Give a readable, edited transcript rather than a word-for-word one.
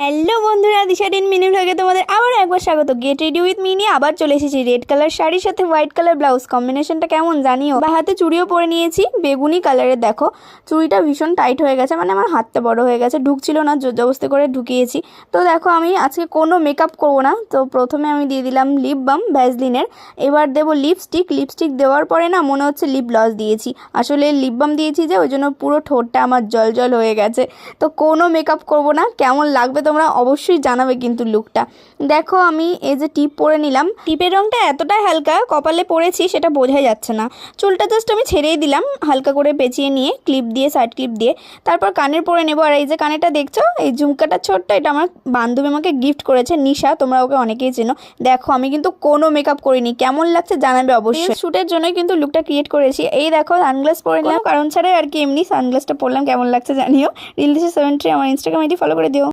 Hello বন্ধুরা, দিশা tin mini ব্লগে তোমাদের আবার একবার স্বাগত। গেট রেডি উইথ মিনি আবার চলে এসেছি। রেড কালার শাড়ির সাথে হোয়াইট কালার ব্লাউজ, কম্বিনেশনটা কেমন জানিও। বা হাতে চুড়িও পরে নিয়েছি বেগুনি কালারের। দেখো চুড়িটা ভীষণ টাইট হয়ে গেছে, মানে আমার হাতটা বড় হয়ে গেছে, ঢুকছিল না, জোর জবরদস্তি করে ঢুকিয়েছি। তো দেখো আমি আজকে কোনো মেকআপ করবো না। তো প্রথমে আমি দিয়ে দিলাম লিপ বাম ভ্যাসলিনের। এবার দেবো লিপস্টিক। লিপস্টিক দেওয়ার পরে না মনে হচ্ছে লিপ গ্লস দিয়েছি, আসলে লিপ বাম দিয়েছি যে, ওই জন্য পুরো ঠোঁটটা আমার জল জল হয়ে গেছে। তো কোনো মেকআপ করবো না। কেমন লাগবে তোমরা অবশ্যই জানাবে কিন্তু লুকটা। দেখো আমি এই যে টিপ পরে নিলাম, টিপের রঙটা এতটাই হালকা কপালে পরেছি সেটা বোঝাই যাচ্ছে না। চুলটা জাস্ট আমি ছেড়েই দিলাম হালকা করে পেঁচিয়ে নিয়ে, ক্লিপ দিয়ে, সাইড ক্লিপ দিয়ে। তারপর কানের পরে নেবো। আর এই যে কানেরটা দেখছো, এই ঝুমকাটা ছোট্ট, এটা আমার বান্ধবী আমাকে গিফট করেছে, নিশা, তোমরা ওকে অনেকেই চেনো। দেখো আমি কিন্তু কোনো মেকআপ করিনি, কেমন লাগছে জানাবে অবশ্যই। শ্যুটের জন্যই কিন্তু লুকটা ক্রিয়েট করেছি। এই দেখো সানগ্লাস পরে নিলাম, কারণ ছাড়াই আর কি, এমনি সানগ্লাসটা পরলাম, কেমন লাগছে জানিও। রিলদিশা 73 আমার ইনস্টাগ্রাম আইডি ফলো করে দিও।